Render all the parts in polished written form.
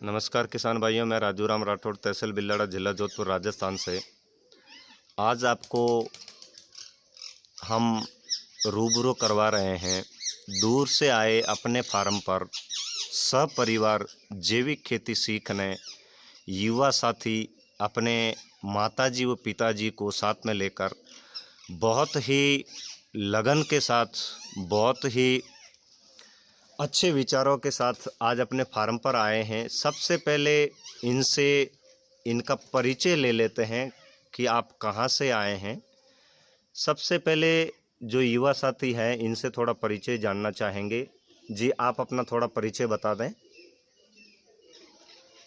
नमस्कार किसान भाइयों, मैं राजू राम राठौड़, तहसील बिल्लाड़ा, जिला जोधपुर, राजस्थान से। आज आपको हम रूबरू करवा रहे हैं दूर से आए अपने फार्म पर सपरिवार जैविक खेती सीखने युवा साथी अपने माताजी व पिताजी को साथ में लेकर बहुत ही लगन के साथ, बहुत ही अच्छे विचारों के साथ आज अपने फार्म पर आए हैं। सबसे पहले इनसे इनका परिचय ले लेते हैं कि आप कहाँ से आए हैं। सबसे पहले जो युवा साथी हैं इनसे थोड़ा परिचय जानना चाहेंगे। जी, आप अपना थोड़ा परिचय बता दें।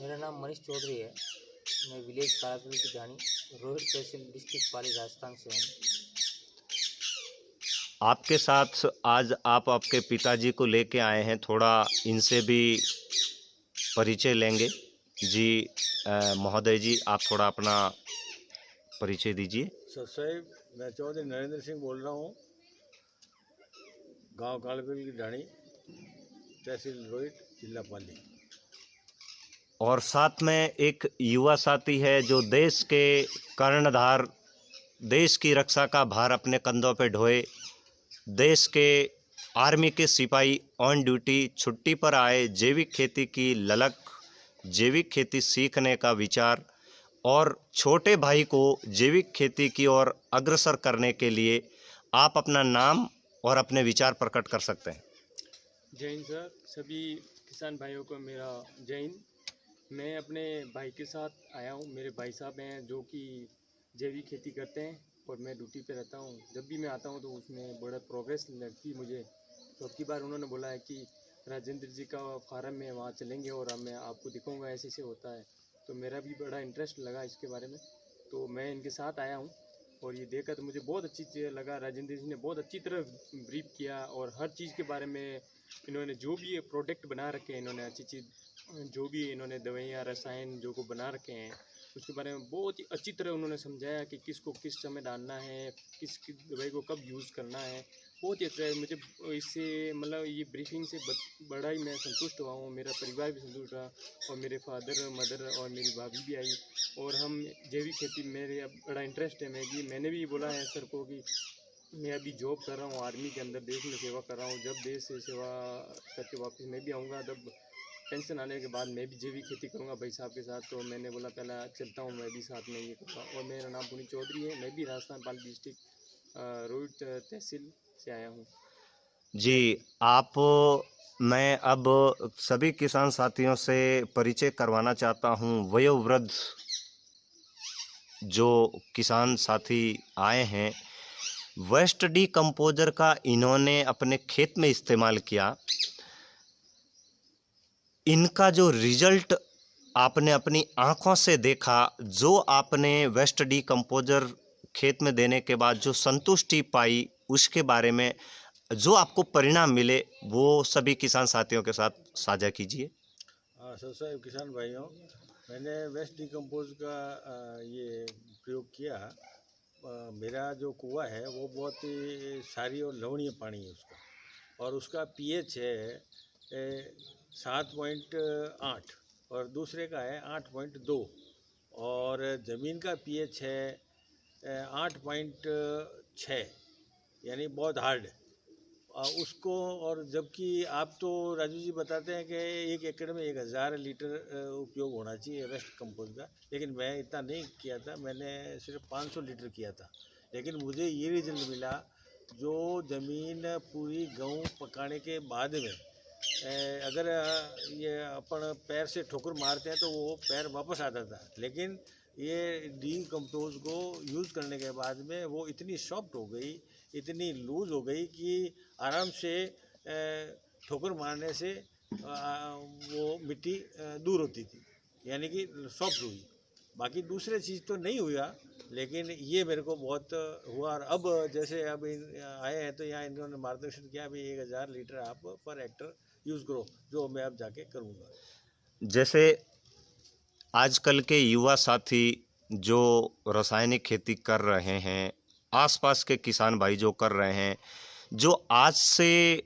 मेरा नाम मनीष चौधरी है। मैं विलेज कालापुर की जानी, रोहित तहसील, डिस्ट्रिक्ट पाली, राजस्थान से हूँ। आपके साथ आज आप आपके पिताजी को लेके आए हैं, थोड़ा इनसे भी परिचय लेंगे। जी महोदय जी, आप थोड़ा अपना परिचय दीजिए। साहब, मैं चौधरी नरेंद्र सिंह बोल रहा हूँ, गांव कालापुर की ढाणी, तहसील रोहित, जिला पाली। और साथ में एक युवा साथी है जो देश के कर्णधार, देश की रक्षा का भार अपने कंधों पे ढोए, देश के आर्मी के सिपाही ऑन ड्यूटी छुट्टी पर आए, जैविक खेती की ललक, जैविक खेती सीखने का विचार और छोटे भाई को जैविक खेती की ओर अग्रसर करने के लिए आप अपना नाम और अपने विचार प्रकट कर सकते हैं। जय हिंद सर, सभी किसान भाइयों को मेरा जय हिंद। मैं अपने भाई के साथ आया हूँ। मेरे भाई साहब हैं जो कि जैविक खेती करते हैं और मैं ड्यूटी पे रहता हूँ। जब भी मैं आता हूँ तो उसमें बड़ा प्रोग्रेस लगती है मुझे। तो अब की बार उन्होंने बोला है कि राजेंद्र जी का फार्म में वहाँ चलेंगे और अब मैं आपको दिखाऊंगा ऐसे से होता है। तो मेरा भी बड़ा इंटरेस्ट लगा इसके बारे में, तो मैं इनके साथ आया हूँ और ये देखा तो मुझे बहुत अच्छी चीज़ लगा। राजेंद्र जी ने बहुत अच्छी तरह ब्रीफ किया और हर चीज़ के बारे में इन्होंने जो भी ये प्रोडक्ट बना रखे हैं, इन्होंने अच्छी चीज़, जो भी इन्होंने दवाइयाँ, रसायन जो को बना रखे हैं उसके बारे में बहुत ही अच्छी तरह उन्होंने समझाया कि किसको किस समय डालना है, किस दवाई को कब यूज़ करना है। बहुत ही अच्छा है। मुझे इससे मतलब ये ब्रीफिंग से बड़ा ही मैं संतुष्ट हुआ हूँ। मेरा परिवार भी संतुष्ट रहा और मेरे फादर, मदर और मेरी भाभी भी आई और हम जैविक खेती, मेरे अब बड़ा इंटरेस्ट है। मैंने भी बोला है सर को कि मैं अभी जॉब कर रहा हूँ आर्मी के अंदर, देश में सेवा कर रहा हूँ। जब देश से सेवा करके वापस मैं भी आऊँगा, तब पेंशन आने के बाद मैं भी जैविक खेती करूँगा भाई साहब के साथ। तो मैंने बोला पहला चलता हूँ मैं भी साथ में ये करूँगा। और मेरा नाम पुनीत चौधरी है, मैं भी राजस्थान पाली डिस्ट्रिक्ट रोहित तहसील से आया हूँ। जी, मैं अब सभी किसान साथियों से परिचय करवाना चाहता हूँ। वयोवृद्ध जो किसान साथी आए हैं, वेस्ट डीकम्पोजर का इन्होंने अपने खेत में इस्तेमाल किया। इनका जो रिजल्ट आपने अपनी आंखों से देखा, जो आपने वेस्ट डीकम्पोजर खेत में देने के बाद जो संतुष्टि पाई, उसके बारे में जो आपको परिणाम मिले, वो सभी किसान साथियों के साथ साझा कीजिए। साहब, किसान भाइयों, मैंने वेस्ट डिकम्पोज का ये प्रयोग किया। मेरा जो कुआं है वो बहुत ही सारी और लवणीय पानी है उसका, और उसका पीएच है 7.8 और दूसरे का है 8.2, और ज़मीन का पीएच है 8.6, यानी बहुत हार्ड है उसको। और जबकि आप तो राजू जी बताते हैं कि 1 एकड़ में 1000 लीटर उपयोग होना चाहिए वेस्ट कंपोस्ट का, लेकिन मैं इतना नहीं किया था, मैंने सिर्फ 500 लीटर किया था। लेकिन मुझे ये रिजल्ट मिला, जो ज़मीन पूरी गेहूँ पकाने के बाद में अगर ये अपन पैर से ठोकर मारते हैं तो वो पैर वापस आता था, लेकिन ये डीकम्पोज को यूज़ करने के बाद में वो इतनी सॉफ्ट हो गई, इतनी लूज़ हो गई कि आराम से ठोकर मारने से वो मिट्टी दूर होती थी, यानी कि सॉफ्ट हुई। बाकी दूसरे चीज़ तो नहीं हुआ, लेकिन ये मेरे को बहुत हुआ। और अब जैसे अब आए हैं तो यहाँ इन्होंने मार्गदर्शन किया, अभी 1000 लीटर आप पर हेक्टर यूज़ करो, जो मैं अब जाके करूँगा। जैसे आजकल के युवा साथी जो रासायनिक खेती कर रहे हैं, आसपास के किसान भाई जो कर रहे हैं, जो आज से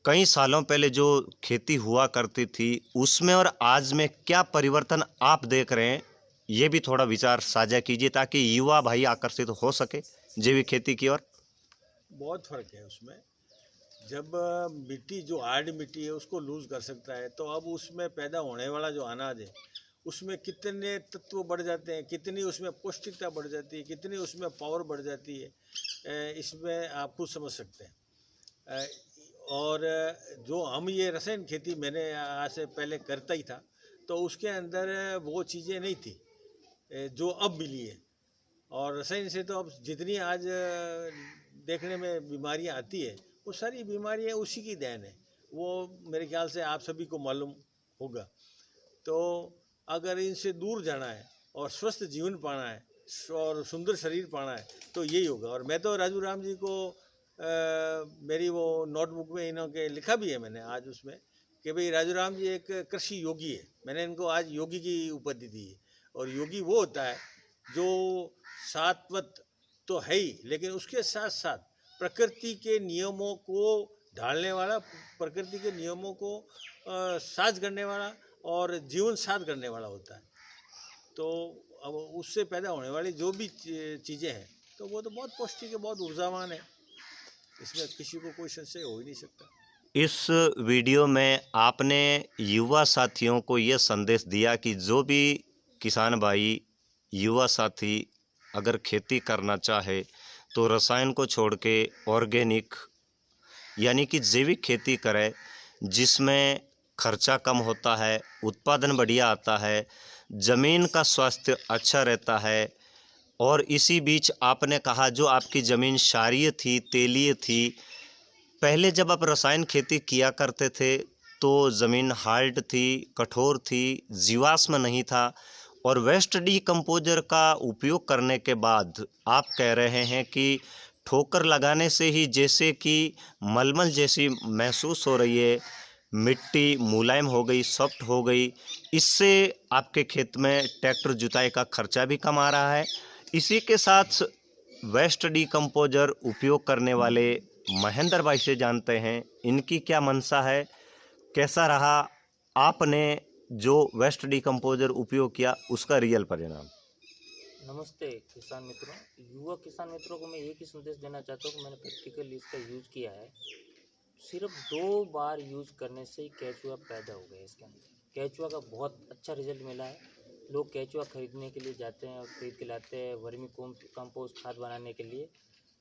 कई सालों पहले जो खेती हुआ करती थी उसमें और आज में क्या परिवर्तन आप देख रहे हैं, ये भी थोड़ा विचार साझा कीजिए ताकि युवा भाई आकर्षित हो सके जैविक खेती की ओर। बहुत फर्क है उसमें। जब मिट्टी जो हार्ड मिट्टी है उसको लूज कर सकता है, तो अब उसमें पैदा होने वाला जो अनाज है उसमें कितने तत्व बढ़ जाते हैं, कितनी उसमें पौष्टिकता बढ़ जाती है, कितनी उसमें पावर बढ़ जाती है, इसमें आप खुद समझ सकते हैं। और जो हम ये रसायन खेती मैंने आज से पहले करता ही था, तो उसके अंदर वो चीज़ें नहीं थी जो अब मिली है। और रसायन से तो अब जितनी आज देखने में बीमारियां आती है वो सारी बीमारियां उसी की देन है, वो मेरे ख्याल से आप सभी को मालूम होगा। तो अगर इनसे दूर जाना है और स्वस्थ जीवन पाना है और सुंदर शरीर पाना है तो यही होगा। और मैं तो राजू राम जी को मेरी वो नोटबुक में इन्होंने लिखा भी है मैंने आज उसमें कि भाई राजू राम जी एक कृषि योगी है। मैंने इनको आज योगी की उपाधि दी है। और योगी वो होता है जो सात्वत तो है ही, लेकिन उसके साथ साथ प्रकृति के नियमों को ढालने वाला, प्रकृति के नियमों को साझ करने वाला और जीवन साथ करने वाला होता है। तो अब उससे पैदा होने वाली जो भी चीज़ें हैं तो वो तो बहुत पौष्टिक है, बहुत ऊर्जावान है, इसमें किसी को कोई संशय हो ही नहीं सकता। इस वीडियो में आपने युवा साथियों को ये संदेश दिया कि जो भी किसान भाई, युवा साथी अगर खेती करना चाहे तो रसायन को छोड़ के ऑर्गेनिक यानी कि जैविक खेती करे, जिसमें खर्चा कम होता है, उत्पादन बढ़िया आता है, ज़मीन का स्वास्थ्य अच्छा रहता है। और इसी बीच आपने कहा जो आपकी ज़मीन क्षारीय थी, तेलीय थी, पहले जब आप रसायन खेती किया करते थे तो ज़मीन हार्ड थी, कठोर थी, जीवाश्म नहीं था। और वेस्ट डीकम्पोजर का उपयोग करने के बाद आप कह रहे हैं कि ठोकर लगाने से ही जैसे कि मलमल जैसी महसूस हो रही है, मिट्टी मुलायम हो गई, सॉफ्ट हो गई। इससे आपके खेत में ट्रैक्टर जुताई का खर्चा भी कम आ रहा है। इसी के साथ वेस्ट डीकम्पोजर उपयोग करने वाले महेंद्र भाई से जानते हैं इनकी क्या मंशा है, कैसा रहा आपने जो वेस्ट डीकम्पोजर उपयोग किया उसका रियल परिणाम। नमस्ते किसान मित्रों, युवा किसान मित्रों को मैं एक ही संदेश देना चाहता हूँ कि मैंने प्रैक्टिकली इसका यूज़ किया है। सिर्फ 2 बार यूज़ करने से ही केचुआ पैदा हो गए। इसके अंदर केचुआ का बहुत अच्छा रिजल्ट मिला है। लोग केचुआ खरीदने के लिए जाते हैं और खरीद के लाते हैं वर्मी कंपोस्ट खाद बनाने के लिए।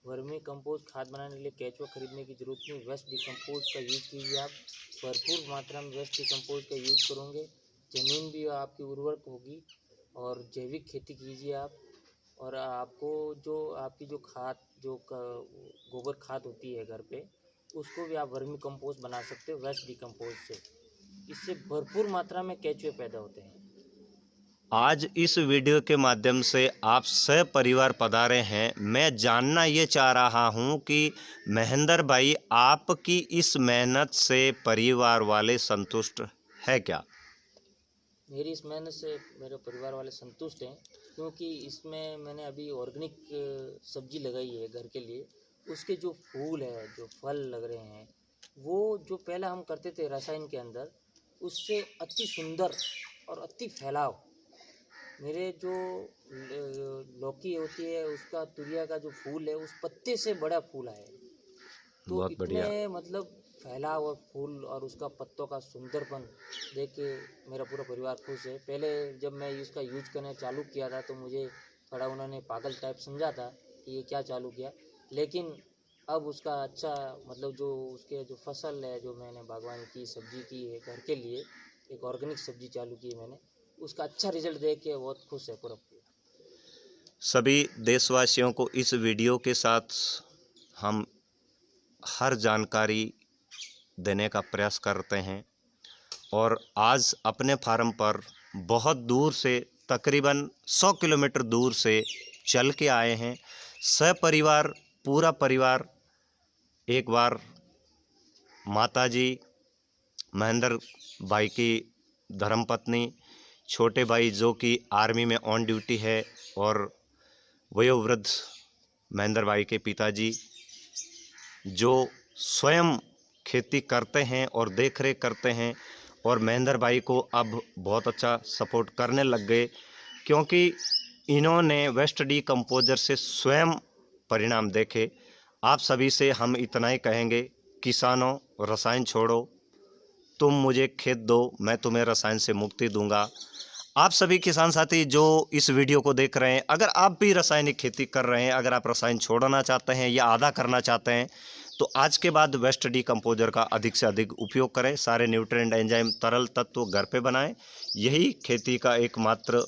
वर्मी कंपोस्ट खाद बनाने के लिए केचुआ खरीदने की ज़रूरत नहीं, वेस्ट डीकम्पोज का यूज़ कीजिए। आप भरपूर मात्रा में वेस्ट डीकम्पोज का यूज़ करोगे, ज़मीन भी आपकी उर्वरक होगी। और जैविक खेती कीजिए आप। और आपको जो आपकी जो खाद, जो गोबर खाद होती है घर पे, उसको भी आप वर्मी कंपोस्ट बना सकते हो वेस्ट डीकम्पोज से। इससे भरपूर मात्रा में केचुए पैदा होते हैं। आज इस वीडियो के माध्यम से आप सपरिवार पधारे हैं। मैं जानना ये चाह रहा हूँ कि महेंद्र भाई आपकी इस मेहनत से परिवार वाले संतुष्ट है क्या? मेरी इस मेहनत से मेरे परिवार वाले संतुष्ट हैं, क्योंकि इसमें मैंने अभी ऑर्गेनिक सब्जी लगाई है घर के लिए। उसके जो फूल है, जो फल लग रहे हैं, वो जो पहले हम करते थे रसायन के अंदर, उससे अति सुंदर और अति फैलाव। मेरे जो लौकी होती है उसका तुरिया का जो फूल है, उस पत्ते से बड़ा फूल आया है। तो बहुत बढ़िया। इतने मतलब फैलाव और फूल और उसका पत्तों का सुंदरपन देख के मेरा पूरा परिवार खुश है। पहले जब मैं इसका यूज करना चालू किया था तो मुझे थोड़ा उन्होंने पागल टाइप समझा था कि ये क्या चालू किया, लेकिन अब उसका अच्छा मतलब जो उसके जो फसल है, जो मैंने बागवानी की, सब्जी की है घर के लिए, एक ऑर्गेनिक सब्जी चालू की है मैंने, उसका अच्छा रिजल्ट देख के बहुत खुश है पूरा। सभी देशवासियों को इस वीडियो के साथ हम हर जानकारी देने का प्रयास करते हैं। और आज अपने फार्म पर बहुत दूर से, तकरीबन 100 किलोमीटर दूर से चल के आए हैं। सपरिवार, पूरा परिवार। एक बार माताजी, महेंद्र भाई की धर्मपत्नी, छोटे भाई जो कि आर्मी में ऑन ड्यूटी है, और वयोवृद्ध महेंद्र भाई के पिताजी जो स्वयं खेती करते हैं और देख रेख करते हैं, और महेंद्र भाई को अब बहुत अच्छा सपोर्ट करने लग गए, क्योंकि इन्होंने वेस्ट डीकम्पोजर से स्वयं परिणाम देखे। आप सभी से हम इतना ही कहेंगे, किसानों रसायन छोड़ो, तुम मुझे खेत दो, मैं तुम्हें रसायन से मुक्ति दूंगा। आप सभी किसान साथी जो इस वीडियो को देख रहे हैं, अगर आप भी रासायनिक खेती कर रहे हैं, अगर आप रसायन छोड़ना चाहते हैं या आधा करना चाहते हैं, तो आज के बाद वेस्ट डीकम्पोजर का अधिक से अधिक उपयोग करें। सारे न्यूट्रिएंट एंजाइम तरल तत्व घर पे बनाएं, यही खेती का एकमात्र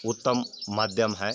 उत्तम माध्यम है।